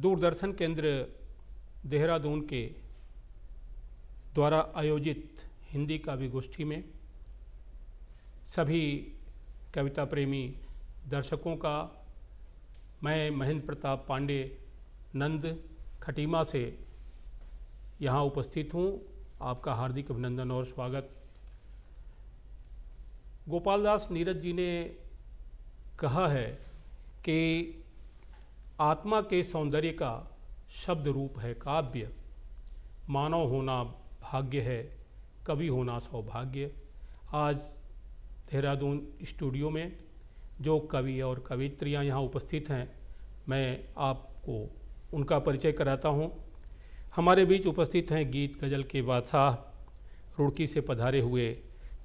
दूरदर्शन केंद्र देहरादून के द्वारा आयोजित हिंदी काव्य गोष्ठी में सभी कविता प्रेमी दर्शकों का मैं महेंद्र प्रताप पांडे नंद खटीमा से यहाँ उपस्थित हूँ। आपका हार्दिक अभिनंदन और स्वागत। गोपाल दास नीरज जी ने कहा है कि आत्मा के सौंदर्य का शब्द रूप है काव्य, मानव होना भाग्य है, कवि होना सौभाग्य। आज देहरादून स्टूडियो में जो कवि और कवित्रियाँ यहाँ उपस्थित हैं, मैं आपको उनका परिचय कराता हूँ। हमारे बीच उपस्थित हैं गीत गज़ल के बादशाह, रुड़की से पधारे हुए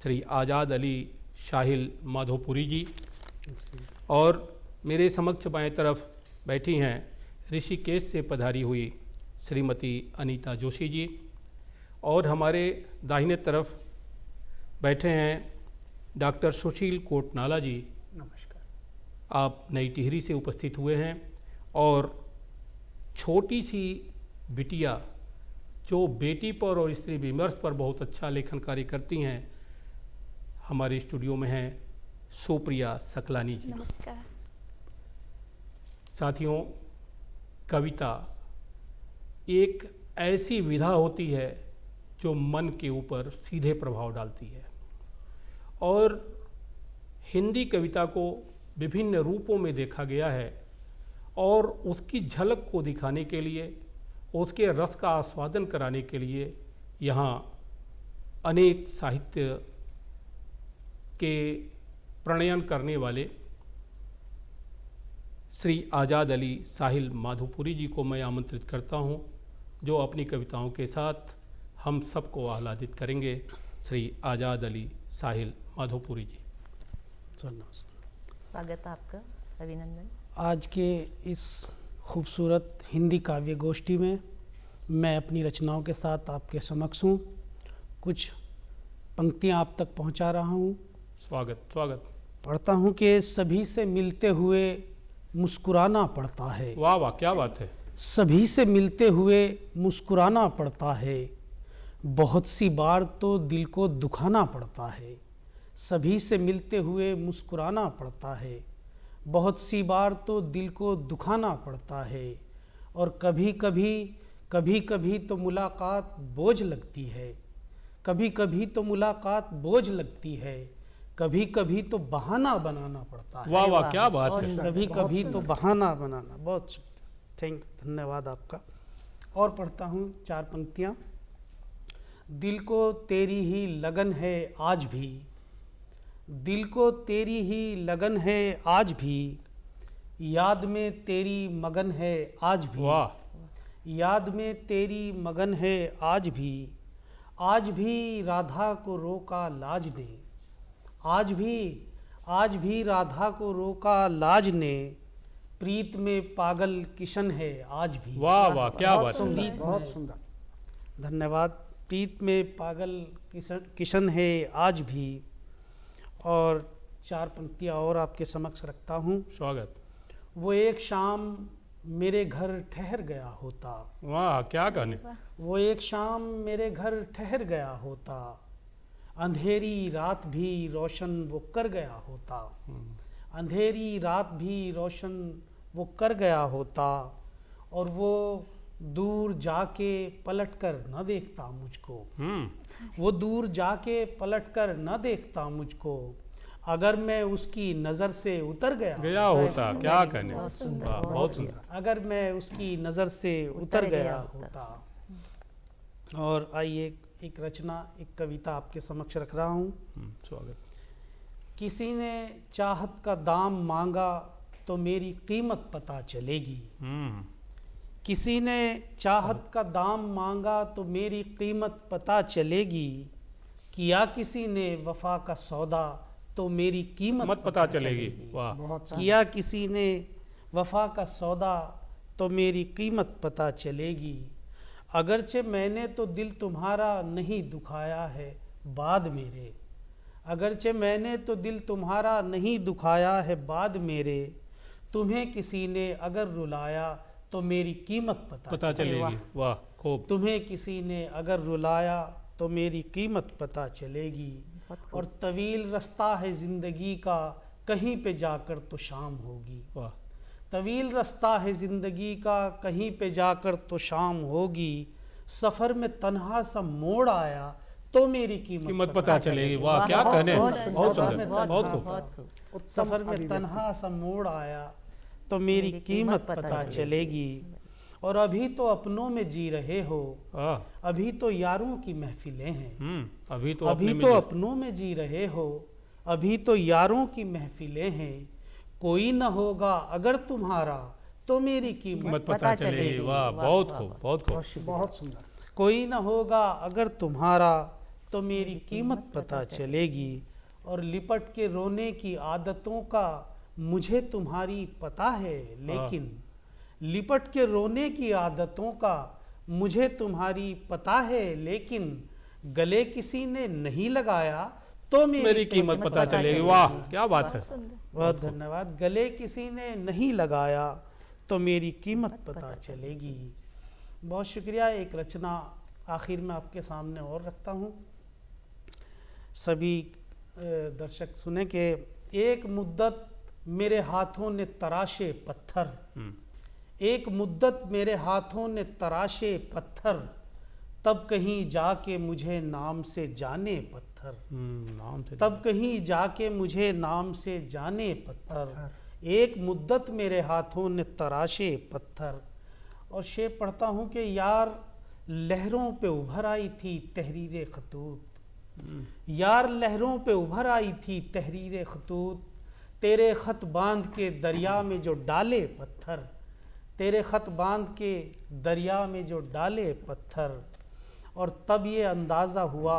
श्री आज़ाद अली साहिल माधोपुरी जी, और मेरे समक्ष बाएं तरफ बैठी हैं ऋषिकेश से पधारी हुई श्रीमती अनीता जोशी जी, और हमारे दाहिने तरफ बैठे हैं डॉक्टर सुशील कोटनाला जी। नमस्कार। आप नई टिहरी से उपस्थित हुए हैं, और छोटी सी बिटिया जो बेटी पर और स्त्री विमर्श पर बहुत अच्छा लेखन कार्य करती हैं, हमारे स्टूडियो में हैं सुप्रिया सकलानी जी। नमस्कार। साथियों, कविता एक ऐसी विधा होती है जो मन के ऊपर सीधे प्रभाव डालती है, और हिंदी कविता को विभिन्न रूपों में देखा गया है, और उसकी झलक को दिखाने के लिए, उसके रस का आस्वादन कराने के लिए यहाँ अनेक साहित्य के प्रणयन करने वाले श्री आज़ाद अली साहिल माधोपुरी जी को मैं आमंत्रित करता हूँ, जो अपनी कविताओं के साथ हम सबको आह्लादित करेंगे। श्री आज़ाद अली साहिल माधोपुरी जी। स्वागत है आपका, अभिनंदन। आज के इस खूबसूरत हिंदी काव्य गोष्ठी में मैं अपनी रचनाओं के साथ आपके समक्ष हूँ। कुछ पंक्तियाँ आप तक पहुँचा रहा हूँ। स्वागत स्वागत। पढ़ता हूँ कि सभी से मिलते हुए मुस्कुराना पड़ता है। वाह वाह, क्या बात है। सभी से मिलते हुए मुस्कुराना पड़ता है, बहुत सी बार तो दिल को दुखाना पड़ता है। सभी से मिलते हुए मुस्कुराना पड़ता है, बहुत सी बार तो दिल को दुखाना पड़ता है। और कभी कभी तो मुलाकात बोझ लगती है, कभी कभी तो मुलाकात बोझ लगती है, कभी कभी तो बहाना बनाना पड़ता है। वाह वाह, क्या बात है। कभी कभी तो बहाना बनाना। बहुत धन्यवाद आपका। और पढ़ता हूँ 4 पंक्तियाँ। दिल को तेरी ही लगन है आज भी, दिल को तेरी ही लगन है आज भी, याद में तेरी मगन है आज भी। वाह। याद में तेरी मगन है आज भी राधा को रोका लाज ने, आज भी राधा को रोका लाज ने, प्रीत में पागल किशन है आज भी। वाह वाह, क्या बात है। बहुत सुंदर। धन्यवाद। प्रीत में पागल किशन है आज भी। और 4 पंक्तियाँ और आपके समक्ष रखता हूँ। स्वागत। वो एक शाम मेरे घर ठहर गया होता। वाह, क्या गाने। वो एक शाम मेरे घर ठहर गया होता, अंधेरी रात भी रोशन वो कर गया होता। अंधेरी रात भी रोशन वो कर गया होता, और वो दूर जाके पलट कर न देखता मुझको। वो दूर जाके पलट कर न देखता मुझको, अगर मैं उसकी नज़र से उतर गया होता। क्या कहने। बहुत सुंदर, बहुत सुंदर। अगर मैं उसकी नज़र से उतर गया होता। और आइए एक रचना, एक कविता आपके समक्ष रख रहा हूँ। स्वागत। किसी ने चाहत का दाम मांगा तो मेरी कीमत पता चलेगी। किसी ने चाहत का दाम मांगा तो मेरी कीमत पता चलेगी, किया किसी ने वफा का सौदा तो मेरी कीमत पता चलेगी। वाह। किया किसी ने वफा का सौदा तो मेरी कीमत पता चलेगी, अगरचे मैंने तो दिल तुम्हारा नहीं दुखाया है बाद मेरे। अगरचे मैंने तो दिल तुम्हारा नहीं दुखाया है बाद मेरे, तुम्हें किसी ने अगर रुलाया तो मेरी कीमत पता पता चलेगी। वाह, खूब। तुम्हें किसी ने अगर रुलाया तो मेरी कीमत पता चलेगी। बहुत खूब। और तवील रास्ता है ज़िंदगी का, कहीं पे जाकर तो शाम होगी। वाह, तवील रास्ता है ज़िंदगी का, कहीं पे जाकर तो शाम होगी। सफ़र में तन्हा सा मोड़ आया तो मेरी कीमत पता चलेगी। वाह, क्या बहुत कहने हैं। सुंदर, बहुत बहुत सुंदर, सुंदर, बहुत बहुत खूब। खूब। सफ़र में तन्हा सा मोड़ आया तो मेरी कीमत पता चलेगी। और अभी तो अपनों में जी रहे हो, वाह, अभी तो यारों की महफिलें हैं। अभी तो अभी अपने तो में अपनों में जी रहे हो, अभी तो यारों की महफिलें हैं। कोई न होगा अगर तुम्हारा तो मेरी कीमत कीमत पता चलेगी। वाह, बहुत खूब, बहुत खूब। बहुत सुंदर। कोई न होगा अगर तुम्हारा तो मेरी कीमत पता चलेगी। और लिपट के रोने की आदतों का मुझे तुम्हारी पता है, लेकिन लिपट के रोने की आदतों का मुझे तुम्हारी पता है, लेकिन गले किसी ने नहीं लगाया तो मेरी कीमत पता चलेगी। वाह, क्या बात है। बहुत धन्यवाद। गले किसी ने नहीं लगाया तो मेरी कीमत पता चलेगी। बहुत शुक्रिया। एक रचना आखिर में आपके सामने और रखता हूँ, सभी दर्शक सुने के। एक मुद्दत मेरे हाथों ने तराशे पत्थर, एक मुद्दत मेरे हाथों ने तराशे पत्थर, तब कहीं जाके मुझे नाम से जाने पत्थर, नाम से तब कहीं जाके मुझे नाम से जाने पत्थर। एक मुद्दत मेरे हाथों ने तराशे पत्थर। और शेर पढ़ता हूँ कि यार लहरों पे उभर आई थी तहरीर खतूत, यार लहरों पे उभर आई थी तहरीर खतूत, तेरे ख़त बांध के दरिया में जो डाले पत्थर, तेरे ख़त बांध के दरिया में जो डाले पत्थर। और तब ये अंदाज़ा हुआ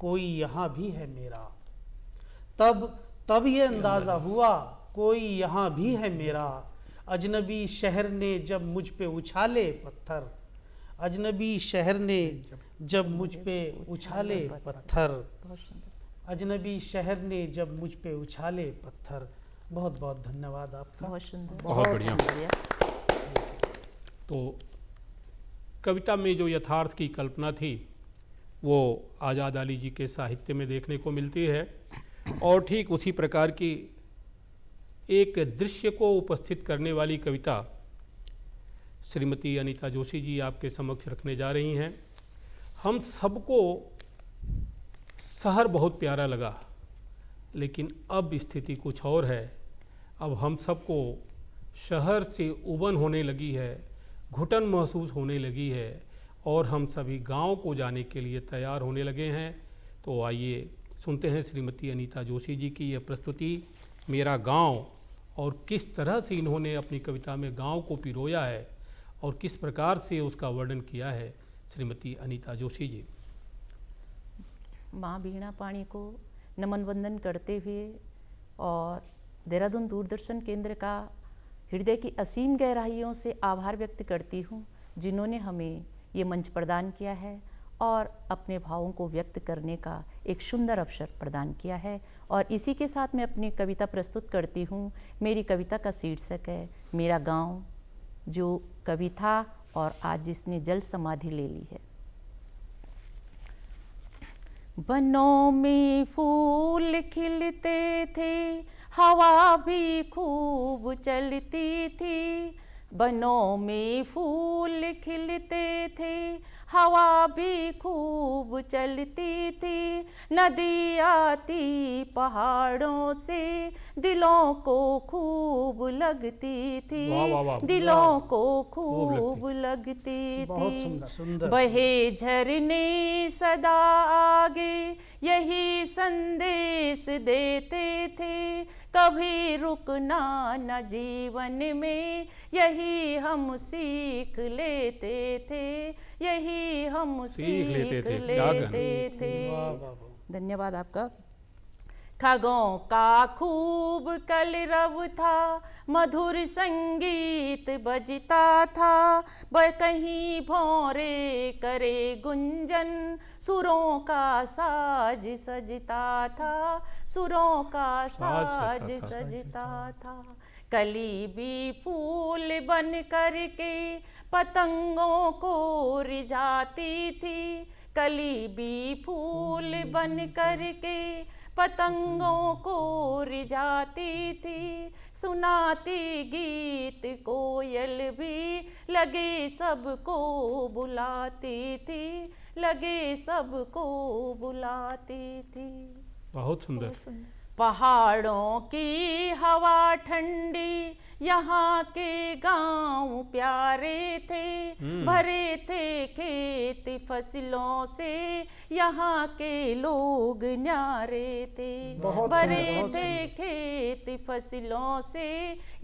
कोई यहाँ भी है मेरा, तब ये अंदाज़ा हुआ कोई यहाँ भी है मेरा। अजनबी शहर ने जब मुझ पे उछाले पत्थर, अजनबी शहर ने जब मुझ पे उछाले पत्थर, अजनबी शहर ने जब मुझ पे उछाले पत्थर। बहुत बहुत धन्यवाद आपका। बहुत सुंदर, बहुत बढ़िया। तो कविता में जो यथार्थ की कल्पना थी वो आज़ाद अली जी के साहित्य में देखने को मिलती है। और ठीक उसी प्रकार की एक दृश्य को उपस्थित करने वाली कविता श्रीमती अनीता जोशी जी आपके समक्ष रखने जा रही हैं। हम सबको शहर बहुत प्यारा लगा, लेकिन अब स्थिति कुछ और है। अब हम सबको शहर से उबन होने लगी है, घुटन महसूस होने लगी है, और हम सभी गांव को जाने के लिए तैयार होने लगे हैं। तो आइए सुनते हैं श्रीमती अनीता जोशी जी की यह प्रस्तुति मेरा गांव, और किस तरह से इन्होंने अपनी कविता में गांव को पिरोया है और किस प्रकार से उसका वर्णन किया है। श्रीमती अनीता जोशी जी। माँ बीणा पाणी को नमन वंदन करते हुए और देहरादून दूरदर्शन केंद्र का हृदय की असीम गहराइयों से आभार व्यक्त करती हूँ, जिन्होंने हमें ये मंच प्रदान किया है और अपने भावों को व्यक्त करने का एक सुंदर अवसर प्रदान किया है। और इसी के साथ मैं अपनी कविता प्रस्तुत करती हूँ। मेरी कविता का शीर्षक है मेरा गांव, जो कवि था और आज जिसने जल समाधि ले ली है। बनों में फूल खिलते थे, हवा भी खूब चलती थी। बनों में फूल खिलते थे, हवा भी खूब चलती थी। नदी आती पहाड़ों से, दिलों को खूब लगती थी। वाह, वाह, वाह। दिलों को खूब लगती बहुत थी। सुंदर, सुंदर। बहे झरने सदा आगे यही संदेश देते थे, कभी रुकना न जीवन में, यही हम सीख लेते थे, यही हम सीख लेते थे। वाह, वाह, वाह। धन्यवाद आपका। खगों का खूब कलरव था, मधुर संगीत बजता था, वह कहीं भौरे करे गुंजन, सुरों का साज सजता था, सुरों का साज सजता था। कली भी फूल बन करके पतंगों को रिझाती थी, कली भी फूल बन करके पतंगों को रिझाती थी, सुनाती गीत कोयल भी लगे सबको बुलाती थी, लगे सबको बुलाती थी। बहुत सुंदर। पहाड़ों की हवा ठंडी, यहाँ के गांव प्यारे थे, भरे थे खेत फसलों से, यहाँ के लोग न्यारे थे, भरे थे खेत फसलों से,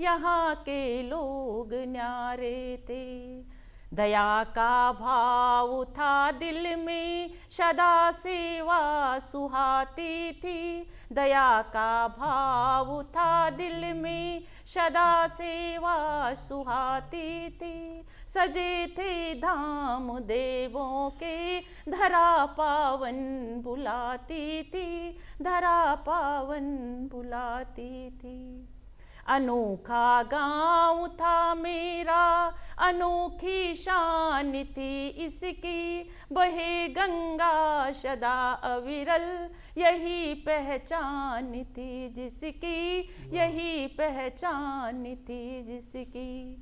यहाँ के लोग न्यारे थे। दया का भाव था दिल में, सदा सेवा सुहाती थी, दया का भाव था दिल में, सदा सेवा सुहाती थी। सजे थे धाम देवों के, धरा पावन बुलाती थी, धरा पावन बुलाती थी। अनोखा गाँव था मेरा, अनोखी शान थी इसकी, बहे गंगा सदा अविरल, यही पहचान थी जिसकी, यही पहचान थी जिसकी।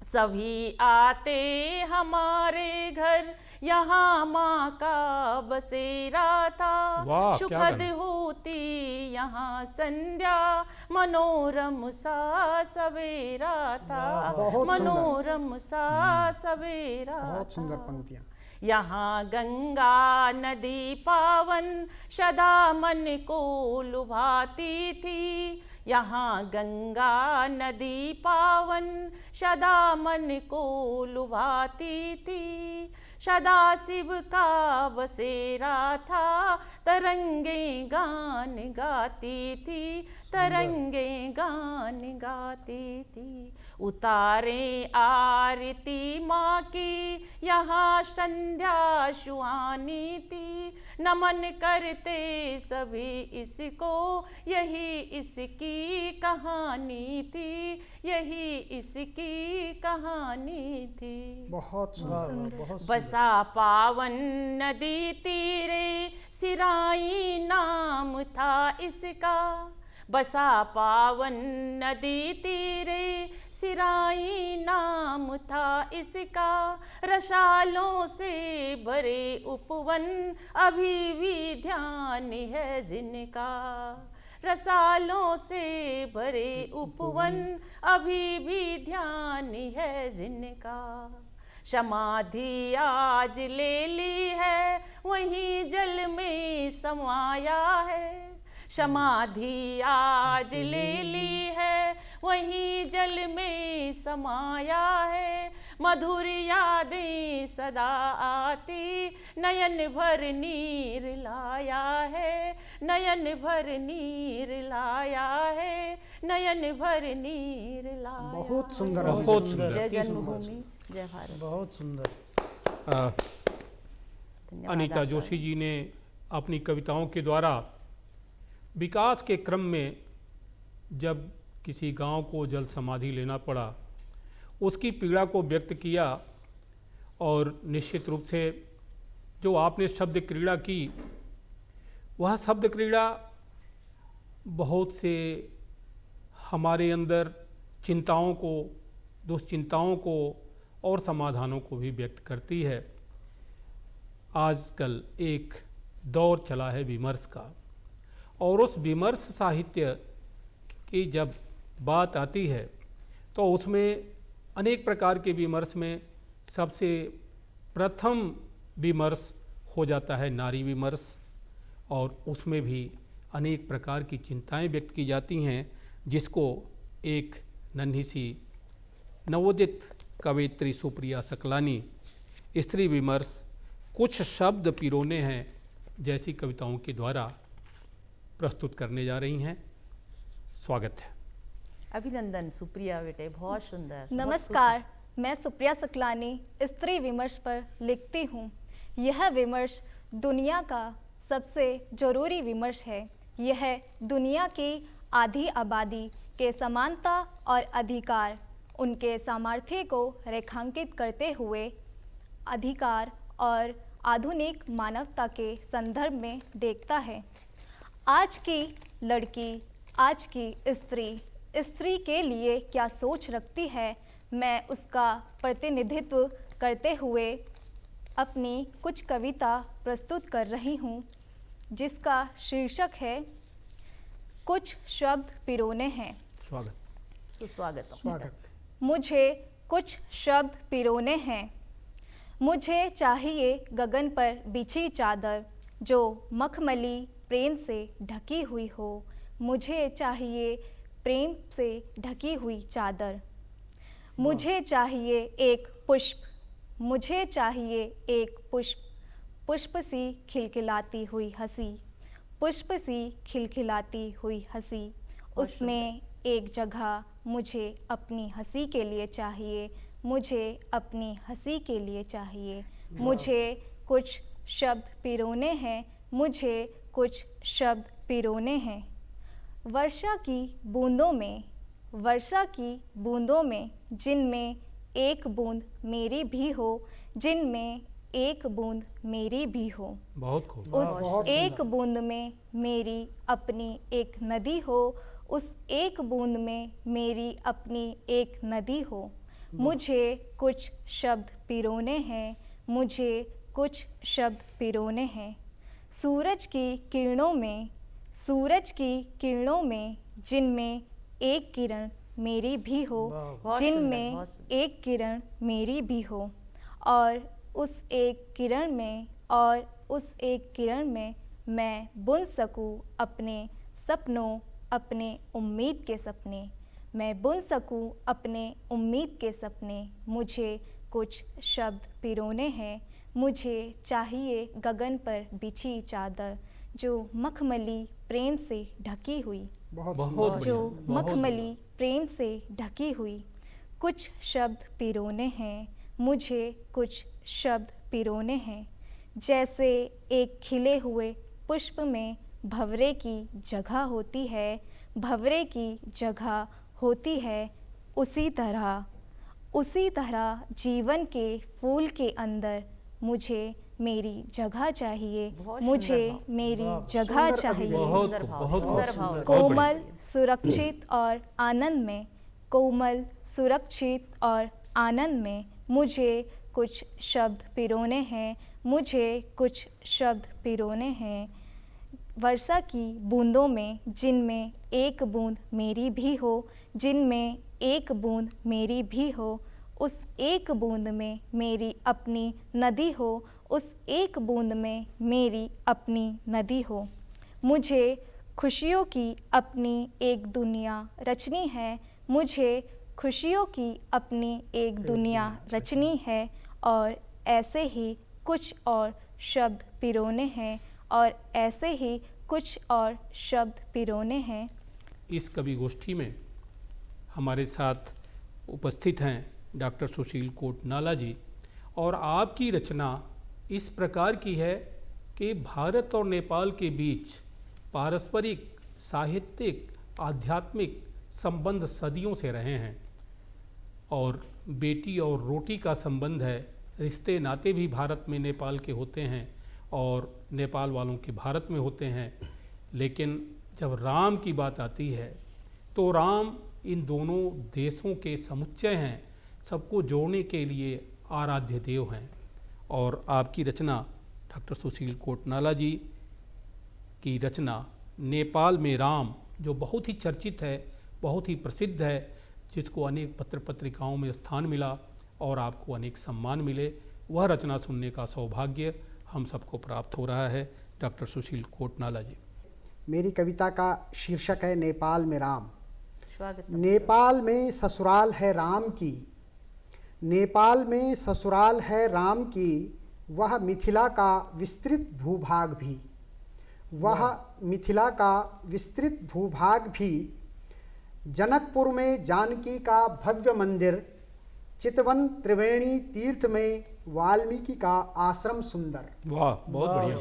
सभी आते हमारे घर, यहाँ माँ का बसेरा था, सुखद होती यहाँ संध्या, मनोरम सा सवेरा था, मनोरम सा सवेरा। बहुत सुंदर पंक्तियाँ। यहाँ गंगा नदी पावन, सदा मन को लुभाती थी, यहाँ गंगा नदी पावन, सदा मन को लुभाती थी। सदा शिव का बसेरा था, तरंगे गान गाती थी, तरंगे गान गाती थी। उतारे आरती माँ की, यहाँ संध्या सुहानी थी, नमन करते सभी इसको, यही इसकी कहानी थी, यही इसकी कहानी थी। बहुत सुंदर, बहुत बसा पावन नदी तीरे, सिराई नाम था इसका, बसा पावन नदी तीरे, सिराई नाम था इसका। रसालों से भरे उपवन, अभी भी ध्यान है जिनका, रसालों से भरे उपवन, अभी भी ध्यान है जिनका। समाधि आज ले ली है, वहीं जल में समाया है, समाधि आज ले ली है, वहीं जल में समाया है। मधुर यादें सदा आती, नयन भर नीर लाया है, नयन भर नीर लाया है, नयन भर नीर लाया। बहुत सुंदर, बहुत सुंदर। जय जन्मभूमि, जय भारत। बहुत सुंदर। अनीता जोशी जी ने अपनी कविताओं के द्वारा विकास के क्रम में जब किसी गांव को जल समाधि लेना पड़ा, उसकी पीड़ा को व्यक्त किया। और निश्चित रूप से जो आपने शब्द क्रीड़ा की, वह शब्द क्रीड़ा बहुत से हमारे अंदर चिंताओं को, दुश्चिंताओं को और समाधानों को भी व्यक्त करती है। आजकल एक दौर चला है विमर्श का, और उस विमर्श साहित्य की जब बात आती है तो उसमें अनेक प्रकार के विमर्श में सबसे प्रथम विमर्श हो जाता है नारी विमर्श, और उसमें भी अनेक प्रकार की चिंताएं व्यक्त की जाती हैं, जिसको एक नन्ही सी नवोदित कवयित्री सुप्रिया सकलानी स्त्री विमर्श कुछ शब्द पिरोने हैं जैसी कविताओं के द्वारा प्रस्तुत करने जा रही हैं। स्वागत है। अभिनंदन सुप्रिया बेटे, बहुत सुंदर। नमस्कार, मैं सुप्रिया सकलानी स्त्री विमर्श पर लिखती हूँ। यह विमर्श दुनिया का सबसे जरूरी विमर्श है। यह दुनिया की आधी आबादी के समानता और अधिकार, उनके सामर्थ्य को रेखांकित करते हुए अधिकार और आधुनिक मानवता के संदर्भ में देखता है। आज की लड़की, आज की स्त्री के लिए क्या सोच रखती है, मैं उसका प्रतिनिधित्व करते हुए अपनी कुछ कविता प्रस्तुत कर रही हूँ, जिसका शीर्षक है कुछ शब्द पिरोने हैं। स्वागत। सुस्वागत। स्वागत। मुझे कुछ शब्द पिरोने हैं। मुझे चाहिए गगन पर बिछी चादर जो मखमली प्रेम से ढकी हुई हो। मुझे चाहिए प्रेम से ढकी हुई चादर। मुझे चाहिए एक पुष्प, मुझे चाहिए एक पुष्प, पुष्प सी खिलखिलाती हुई हंसी, पुष्प सी खिलखिलाती हुई हंसी। उसमें एक जगह मुझे अपनी हंसी के लिए चाहिए, मुझे अपनी हंसी के लिए चाहिए। मुझे कुछ शब्द पिरोने हैं, मुझे कुछ शब्द पिरोने हैं। वर्षा की बूंदों में, वर्षा की बूंदों में, जिनमें एक बूंद मेरी भी हो, जिनमें एक बूंद मेरी भी हो। बहुत खूब। उस एक बूंद में मेरी अपनी एक नदी हो, उस एक बूंद में मेरी अपनी एक नदी हो। मुझे कुछ शब्द पिरोने हैं, मुझे कुछ शब्द पिरोने हैं। सूरज की किरणों में, सूरज की किरणों में, जिनमें एक किरण मेरी भी हो, जिनमें एक किरण मेरी भी हो। और उस एक किरण में, और उस एक किरण में मैं बुन सकूं अपने सपनों, अपने उम्मीद के सपने। मैं बुन सकूं अपने उम्मीद के सपने। मुझे कुछ शब्द पिरोने हैं। मुझे चाहिए गगन पर बिछी चादर जो मखमली प्रेम से ढकी हुई, बहुत जो बढ़िया, मखमली प्रेम से ढकी हुई। कुछ शब्द पिरोने हैं, मुझे कुछ शब्द पिरोने हैं। जैसे एक खिले हुए पुष्प में भंवरे की जगह होती है, भंवरे की जगह होती है, उसी तरह जीवन के फूल के अंदर मुझे मेरी जगह चाहिए, मुझे मेरी जगह चाहिए। बहुत कोमल, सुरक्षित और आनंद में, कोमल, सुरक्षित और आनंद में मुझे कुछ शब्द पिरोने हैं, मुझे कुछ शब्द पिरोने हैं। वर्षा की बूंदों में, जिनमें एक बूंद मेरी भी हो, जिनमें एक बूंद मेरी भी हो। उस एक बूंद में मेरी अपनी नदी हो, उस एक बूंद में मेरी अपनी नदी हो। मुझे खुशियों की अपनी एक दुनिया रचनी है, मुझे खुशियों की अपनी एक दुनिया रचनी है। और ऐसे ही कुछ और शब्द पिरोने हैं, और ऐसे ही कुछ और शब्द पिरोने हैं। इस कवि गोष्ठी में हमारे साथ उपस्थित हैं डॉक्टर सुशील कोटनाला जी, और आपकी रचना इस प्रकार की है कि भारत और नेपाल के बीच पारस्परिक, साहित्यिक, आध्यात्मिक संबंध सदियों से रहे हैं, और बेटी और रोटी का संबंध है। रिश्ते नाते भी भारत में नेपाल के होते हैं और नेपाल वालों के भारत में होते हैं। लेकिन जब राम की बात आती है तो राम इन दोनों देशों के समुच्चय हैं, सबको जोड़ने के लिए आराध्य देव हैं। और आपकी रचना, डॉक्टर सुशील कोटनाला जी की रचना नेपाल में राम, जो बहुत ही चर्चित है, बहुत ही प्रसिद्ध है, जिसको अनेक पत्र पत्रिकाओं में स्थान मिला और आपको अनेक सम्मान मिले, वह रचना सुनने का सौभाग्य हम सबको प्राप्त हो रहा है। डॉक्टर सुशील कोटनाला जी। मेरी कविता का शीर्षक है नेपाल में राम। स्वागत। नेपाल में ससुराल है राम की, नेपाल में ससुराल है राम की, वह मिथिला का विस्तृत भूभाग भी, वह मिथिला का विस्तृत भूभाग भी, जनकपुर में जानकी का भव्य मंदिर, चितवन त्रिवेणी तीर्थ में वाल्मीकि का आश्रम सुंदर, वाह बहुत बढ़िया।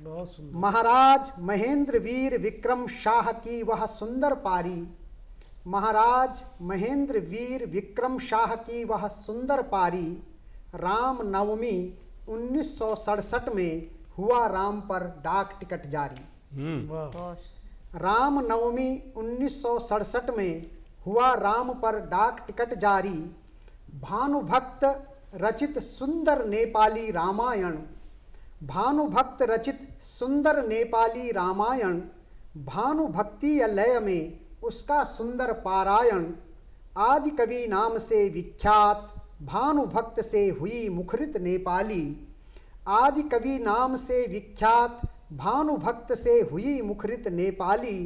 बहुत सुंदर। महाराज महेंद्र वीर विक्रम शाह की वह सुंदर पारी, महाराज महेंद्र वीर विक्रम शाह की वह सुंदर पारी, राम नवमी 1967 में हुआ राम पर डाक टिकट जारी। वाह। बहुत राम नवमी 1967 में हुआ राम पर डाक टिकट जारी, भानुभक्त रचित सुंदर नेपाली रामायण, भानुभक्त रचित सुंदर नेपाली रामायण, भानुभक्ति लय में उसका सुंदर पारायण, आदि कवि नाम से विख्यात भानुभक्त से हुई मुखरित नेपाली, आदि कवि नाम से विख्यात भानुभक्त से हुई मुखरित नेपाली,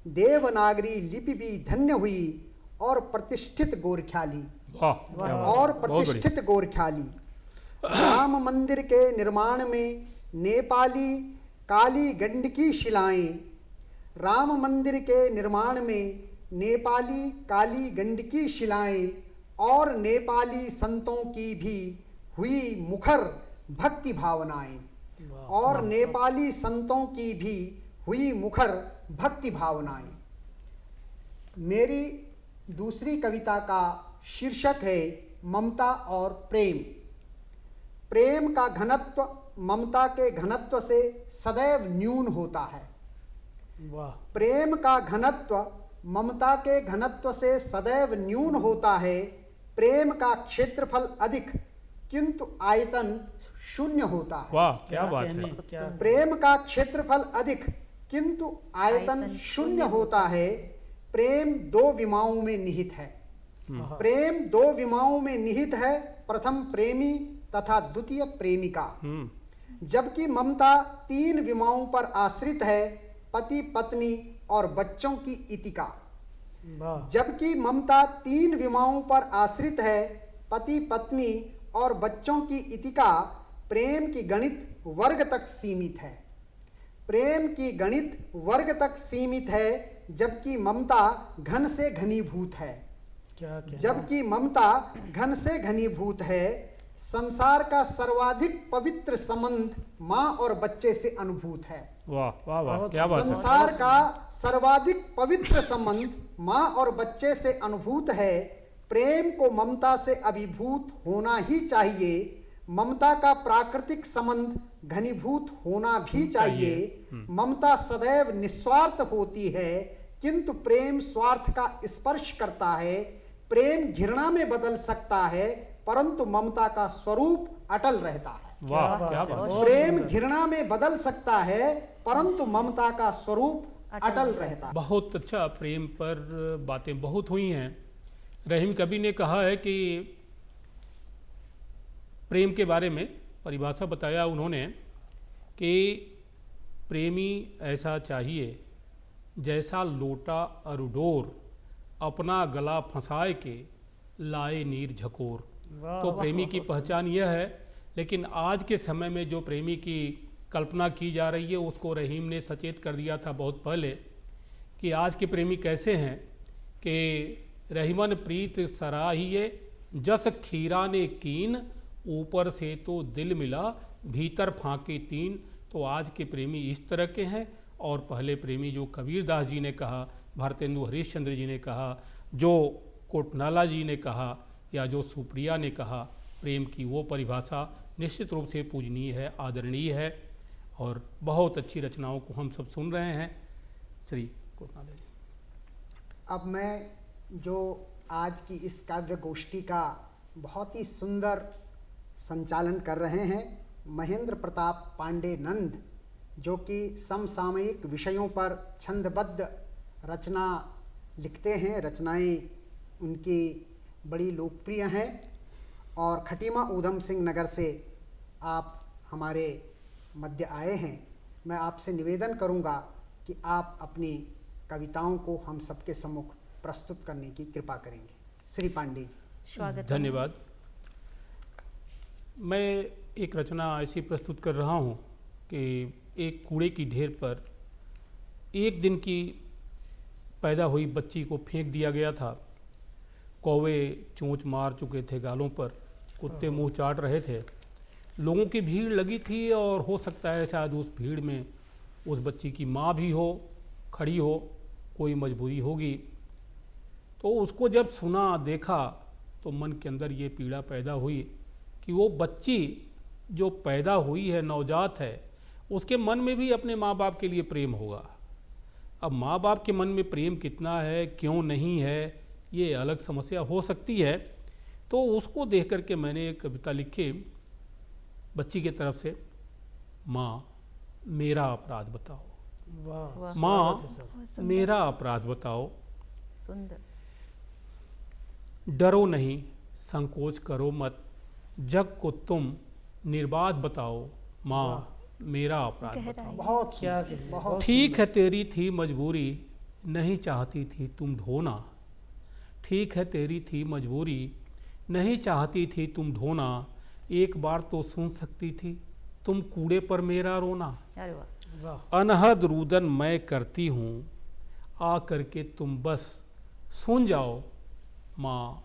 देवनागरी लिपि भी धन्य हुई और प्रतिष्ठित गोरख्याली, वाह क्या बात है, और बहुत बढ़िया। प्रतिष्ठित गोरख्याली। राम मंदिर के निर्माण में नेपाली काली गंडकी शिलाएं, राम मंदिर के निर्माण में नेपाली काली गंडकी शिलाएं और नेपाली संतों की भी हुई मुखर भक्ति भावनाएं, और नेपाली संतों की भी हुई मुखर भक्ति भावनाएं। मेरी दूसरी कविता का शीर्षक है ममता और प्रेम। प्रेम का घनत्व ममता के घनत्व से सदैव न्यून होता है। वाह। प्रेम का घनत्व ममता के घनत्व से सदैव न्यून होता है। प्रेम का क्षेत्रफल अधिक किंतु आयतन शून्य होता है। वाह क्या बात कहने, है। क्या प्रेम का क्षेत्रफल अधिक किंतु आयतन शून्य होता है। प्रेम दो विमाओं में निहित है। प्रेम दो विमाओं में निहित है, प्रथम प्रेमी तथा द्वितीय प्रेमिका, जबकि ममता तीन विमाओं पर आश्रित है, पति पत्नी और बच्चों की इतिका। वाह। जबकि ममता तीन विमाओं पर आश्रित है, पति पत्नी और बच्चों की इतिका। प्रेम की गणित वर्ग तक सीमित है। प्रेम की गणित वर्ग तक सीमित है, जबकि ममता घन से घनीभूत है। क्या क्या जबकि ममता घन से घनीभूत है। संसार का सर्वाधिक पवित्र संबंध माँ और बच्चे से अनुभूत है। वाह वाह वाह बहुत क्या बात है। संसार का सर्वाधिक पवित्र संबंध माँ और बच्चे से अनुभूत है। प्रेम को ममता से अभिभूत होना ही चाहिए। ममता का प्राकृतिक संबंध घनीभूत होना भी चाहिए। ममता सदैव निस्वार्थ होती है, किंतु प्रेम स्वार्थ का स्पर्श करता है। प्रेम घृणा में बदल सकता है, परंतु ममता का स्वरूप अटल रहता है। वाह क्या क्या बात है। बात है। बहुत प्रेम सुंदर। घृणा में बदल सकता है, परंतु ममता का स्वरूप अटल रहता है। बहुत अच्छा। प्रेम पर बातें बहुत हुई हैं। रहीम कवि ने कहा है कि प्रेम के बारे में परिभाषा बताया उन्होंने कि प्रेमी ऐसा चाहिए जैसा लोटा अरुडोर, अपना गला फंसाए के लाए नीर झकोर। वाह, तो प्रेमी की पहचान यह है। लेकिन आज के समय में जो प्रेमी की कल्पना की जा रही है, उसको रहीम ने सचेत कर दिया था बहुत पहले कि आज के प्रेमी कैसे हैं कि रहीमन प्रीत सराहिए जस खीरा ने कीन, ऊपर से तो दिल मिला भीतर फांके तीन। तो आज के प्रेमी इस तरह के हैं, और पहले प्रेमी जो कबीरदास जी ने कहा, भारतेंदु हरिश्चंद्र जी ने कहा, जो कोटनाला जी ने कहा, या जो सुप्रिया ने कहा, प्रेम की वो परिभाषा निश्चित रूप से पूजनीय है, आदरणीय है, और बहुत अच्छी रचनाओं को हम सब सुन रहे हैं। श्री कोटनाला जी। अब मैं जो आज की इस काव्य गोष्ठी का बहुत ही सुंदर संचालन कर रहे हैं, महेंद्र प्रताप पांडे नंद, जो कि समसामयिक विषयों पर छंदबद्ध रचना लिखते हैं। रचनाएं उनकी बड़ी लोकप्रिय हैं, और खटीमा ऊधम सिंह नगर से आप हमारे मध्य आए हैं। मैं आपसे निवेदन करूंगा कि आप अपनी कविताओं को हम सबके सम्मुख प्रस्तुत करने की कृपा करेंगे। श्री पांडे जी। स्वागत। धन्यवाद। मैं एक रचना ऐसी प्रस्तुत कर रहा हूँ कि एक कूड़े की ढेर पर एक दिन की पैदा हुई बच्ची को फेंक दिया गया था। कौवे चोंच मार चुके थे गालों पर, कुत्ते मुंह चाट रहे थे, लोगों की भीड़ लगी थी और हो सकता है शायद उस भीड़ में उस बच्ची की माँ भी हो, खड़ी हो, कोई मजबूरी होगी। तो उसको जब सुना, देखा, तो मन के अंदर ये पीड़ा पैदा हुई कि वो बच्ची जो पैदा हुई है, नवजात है, उसके मन में भी अपने माँ बाप के लिए प्रेम होगा। अब माँ बाप के मन में प्रेम कितना है, क्यों नहीं है, ये अलग समस्या हो सकती है। तो उसको देख करके मैंने एक कविता लिखी बच्ची के तरफ से, माँ मेरा अपराध बताओ, वाह, माँ स्वागत है मेरा अपराध बताओ, सुंदर। डरो नहीं, संकोच करो मत, जग को तुम निर्बाध बताओ, माँ मेरा अपराध गहराई। बताओ। बहुत क्या सुंदर, कहिए, बहुत बहुत ठीक है तेरी थी मजबूरी, नहीं चाहती थी तुम ढोना। ठीक है तेरी थी मजबूरी, नहीं चाहती थी तुम ढोना। एक बार तो सुन सकती थी तुम कूड़े पर मेरा रोना। अरे वाह, वाह, अनहद रुदन मैं करती हूँ, आ करके तुम बस सुन जाओ, माँ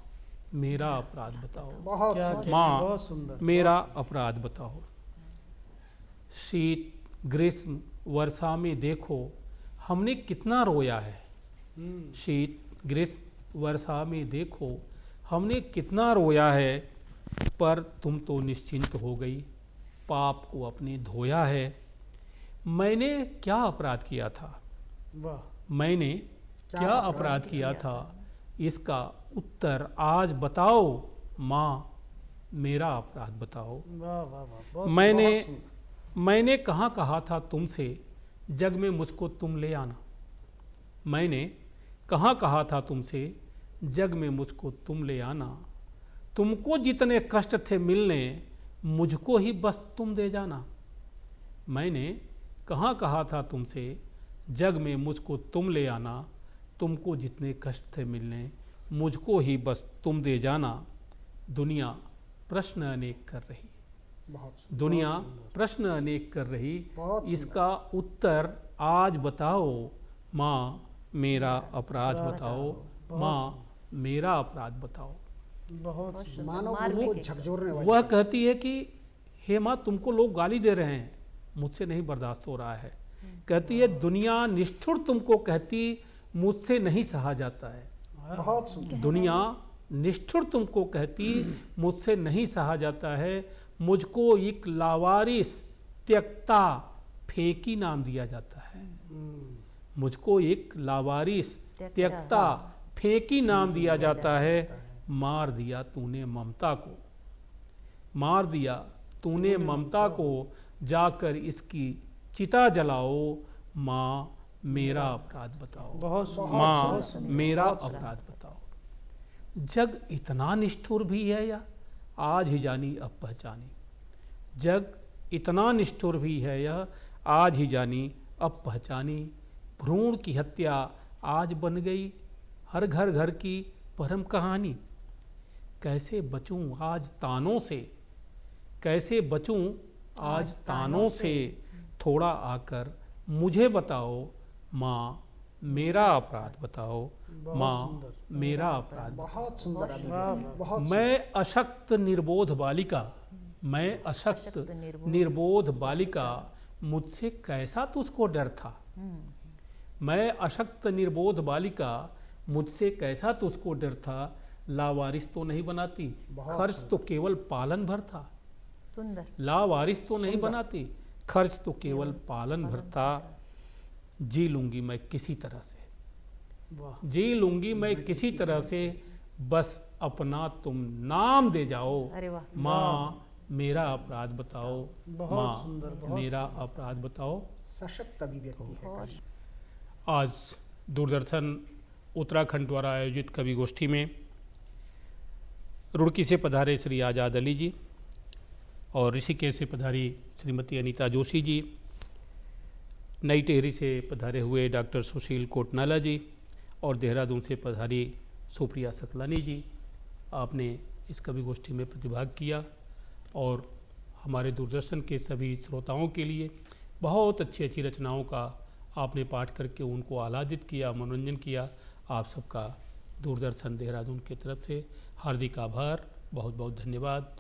मेरा अपराध बताओ, बहुत क्या सुंदर। कहिए, माँ बहुत सुंदर, मेरा अपराध बताओ। शीत ग्रीष्म वर्षा में देखो हमने कितना रोया है। शीत ग्रीष्म वर्षा में देखो हमने कितना रोया है, पर तुम तो निश्चिंत हो गई, पाप को अपने धोया है। मैंने क्या अपराध किया था, वाह, मैंने क्या अपराध किया था, इसका उत्तर आज बताओ, माँ मेरा अपराध बताओ। वाह, वाह, वाह, बहुत मैंने कहाँ कहा था तुमसे जग में मुझको तुम ले आना। मैंने कहाँ कहा था तुमसे जग में मुझको तुम ले आना। तुमको जितने कष्ट थे मिलने, मुझको ही बस तुम दे जाना। मैंने कहाँ कहा था तुमसे जग में मुझको तुम ले आना। तुमको जितने कष्ट थे मिलने, मुझको ही बस तुम दे जाना। दुनिया प्रश्न अनेक कर रही, बहुत सुंदर। दुनिया प्रश्न अनेक कर रही, बहुत सुंदर। इसका उत्तर आज बताओ, माँ मेरा अपराध बताओ, माँ मेरा अपराध बताओ। बहुत बहुत सुंदर, सुंदर। मानव मार्मिक गुरु को एक- झकझोरने वाली वह कहती है कि हे माँ तुमको लोग गाली दे रहे हैं, मुझसे नहीं बर्दाश्त हो रहा है। कहती है दुनिया निष्ठुर तुमको कहती, मुझसे नहीं सहा जाता है। बहुत सुंदर। दुनिया निष्ठुर तुमको कहती, मुझसे नहीं सहा जाता है। मुझको एक लावारिस त्यक्ता फेंकी नाम दिया जाता है। मुझको एक लावारिस त्यक्ता फेंकी नाम दिया जाता है। मार दिया तूने ममता को, मार दिया तूने ममता को, जाकर इसकी चिता जलाओ, माँ मेरा अपराध बताओ, बहुत सुंदर, माँ मेरा अपराध बताओ। जग इतना निष्ठुर भी है या आज ही जानी अब पहचानी। जग इतना निष्ठुर भी है यह आज ही जानी अब पहचानी। भ्रूण की हत्या आज बन गई हर घर घर की परम कहानी। कैसे बचूं आज तानों से, कैसे बचूं आज तानों से, थोड़ा आकर मुझे बताओ, माँ मेरा अपराध बताओ, माँ मेरा अपराध बताओ। बहुत सुंदर अभिव्यक्ति, वाह, वाह। बहुत मैं अशक्त निर्बोध बालिका, मैं अशक्त निर्बोध बालिका, मुझसे कैसा तुझको डर था। मैं अशक्त निर्बोध बालिका, मुझसे कैसा तुझको डर था। लावारिस तो नहीं बनाती, खर्च तो केवल पालन भर था। सुंदर। लावारिस तो नहीं बनाती, खर्च तो केवल पालन भर था। जी लूंगी मैं किसी तरह से, वाह, जी लूंगी मैं किसी तरह से, बस अपना तुम नाम दे जाओ, अरे वाह, माँ मेरा अपराध बताओ, बहुत माँ सुंदर, बहुत मेरा अपराध बताओ। सशक्त अभिव्यक्ति है बहुत कवि। आज दूरदर्शन उत्तराखंड द्वारा आयोजित कवि गोष्ठी में रुड़की से पधारे श्री आज़ाद अली जी और ऋषिकेश से पधारी श्रीमती अनीता जोशी जी, नई टेहरी से पधारे हुए डॉक्टर सुशील कोटनाला जी और देहरादून से पधारी सुप्रिया सकलानी जी, आपने इस कवि गोष्ठी में प्रतिभाग किया और हमारे दूरदर्शन के सभी श्रोताओं के लिए बहुत अच्छी अच्छी रचनाओं का आपने पाठ करके उनको आह्लादित किया, मनोरंजन किया। आप सबका दूरदर्शन देहरादून की तरफ से हार्दिक आभार, बहुत बहुत धन्यवाद।